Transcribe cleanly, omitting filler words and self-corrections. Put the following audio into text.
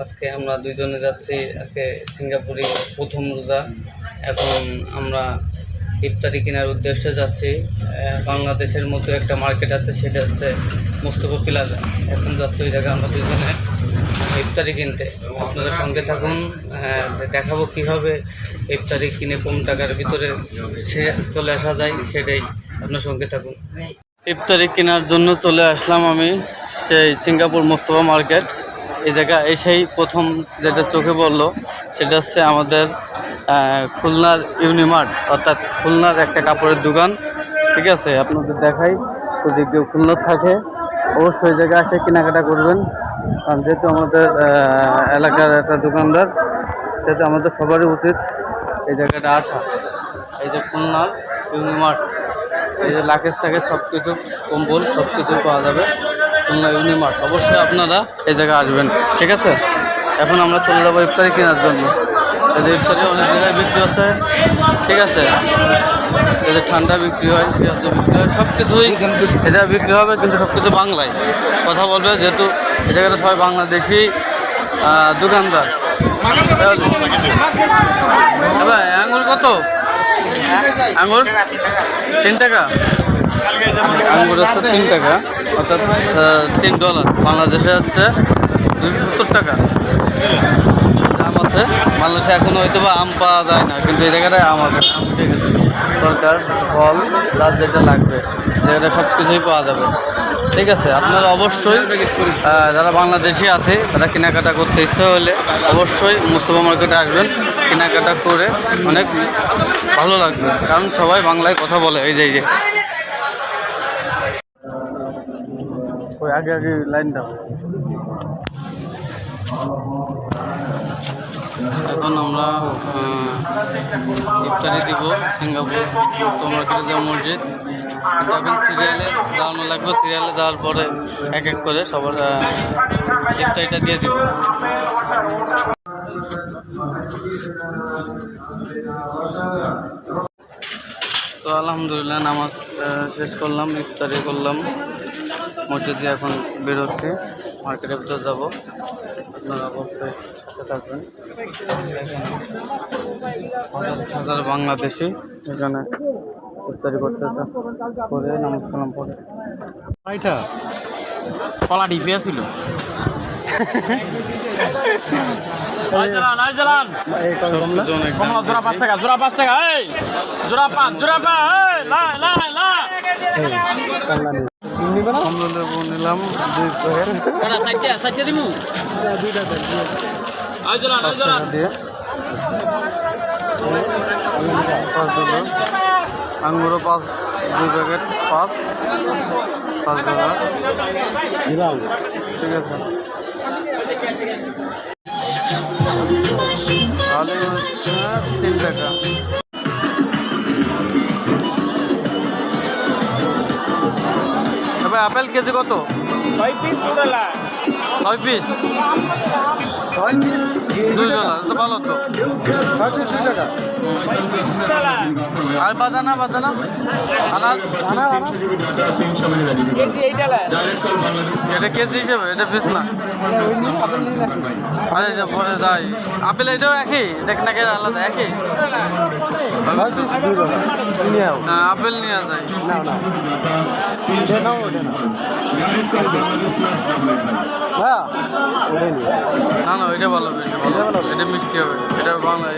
আজকে আমরা দুইজনে যাচ্ছি আজকে সিঙ্গাপুরে প্রথম রোজা। এখন আমরা ইফতারি কেনার উদ্দেশ্যে যাচ্ছি। বাংলাদেশের মতো একটা মার্কেট আছে, সেটা হচ্ছে মোস্তফা প্লাজা। এখন যাচ্ছি ওই জায়গায় আমরা দুইজনে ইফতারি কিনতে। আপনারা সঙ্গে থাকুন, দেখাবো কীভাবে ইফতারি কিনে কম টাকার ভিতরে চলে আসা যায়, সেটাই আপনার সঙ্গে থাকুন। ইফতারি কেনার জন্য চলে আসলাম আমি সেই সিঙ্গাপুর মোস্তফা মার্কেট। এই জায়গা এসেই প্রথম যেটা চোখে পড়লো সেটা হচ্ছে আমাদের খুলনার ইউনিমার্ট, অর্থাৎ খুলনার একটা কাপড়ের দোকান। ঠিক আছে, আপনাদের দেখাই। যদি কেউ খুলনার থাকে অবশ্যই এই জায়গায় এসে কেনাকাটা করবেন, কারণ যেহেতু আমাদের এলাকার একটা দোকানদার, সেহেতু আমাদের সবারই উচিত এই জায়গাটা আসা। এই যে খুলনার ইউনিমার্ট, এই যে লাকেজ থেকে সব কিছু, কম্বল সব কিছু পাওয়া যাবে খুলনা ইউনিমার্ট। অবশ্যই আপনারা এই জায়গায় আসবেন। ঠিক আছে, এখন আমরা চলে যাবো ইফতারি কেনার জন্য। এই যে ইফতারি অনেক জায়গায় বিক্রি হচ্ছে। ঠিক আছে, এই যে ঠান্ডা বিক্রি হয়, পেঁয়াজ বিক্রি হয়, সব কিছুই এটা বিক্রি হবে, কিন্তু সব কিছু বাংলায় কথা বলবে, যেহেতু এই জায়গাটা সবাই বাংলাদেশি দোকানদার। ভাই আঙুর কত? আঙুর 3 টাকা। আঙুর হচ্ছে 3 টাকা, অর্থাৎ $3। বাংলাদেশে হচ্ছে 270 টাকা দাম আছে। বাংলাদেশে এখনো হয়তো বা আম পাওয়া যায় না, কিন্তু এই জায়গাটায় আম আছে। আম ঠিক আছে, সরকার ফল যার যেটা লাগবে জায়গাটা সব কিছুই পাওয়া যাবে। ঠিক আছে, আপনারা অবশ্যই যারা বাংলাদেশি আছে তারা কেনাকাটা করতে ইচ্ছা হলে অবশ্যই মোস্তফা মার্কেটে আসবেন। কেনাকাটা করে অনেক ভালো লাগবে, কারণ সবাই বাংলায় কথা বলে। এই যে ওই আগে আগে লাইনটা। এখন আমরা ইফতারি দিব সিঙ্গাপুর মার্কেটে যাওয়া মসজিদ। এখন সিরিয়ালে দাঁড়ানো লাগবে, সিরিয়ালে যাওয়ার পরে এক এক করে সবার ইফতারিটা দিয়ে দিব। তো আলহামদুলিল্লাহ নামাজ শেষ করলাম, ইফতারি করলাম মসজিদে। এখন বেরোচ্ছি, মার্কেটের ভিতরে যাবো। আপনারা অবশ্যই সাথে থাকবেন। হাজার বাংলাদেশি এখানে ইফতারি করতেছে, করে নামাজ কালাম পরে। কলা ডিপে ছিল। জোড়া 5 টাকা, জোড়া 5 টাকা, জোড়া 5, জোড়া 5। নিলাম আঙ্গুরও 5, 2 প্যাকেট 5 টাকা। ঠিক আছে, তাহলে হচ্ছে 3 টাকা। তবে আপেল কেজি কত? 6 পিস। 6 পিস $2, তো ভালো তো। 6 পিস 2 টাকা। আর বাদানা আনার এটা কেজি হিসেবে, এটা পিস না। আরে পরে যাই, আপেল এটাও একই, দেখ নাকি আলাদা একই। আপেল নিয়ে যায় না, ওইটা ভালো, এটা মিষ্টি হবে, এটা বাংলা।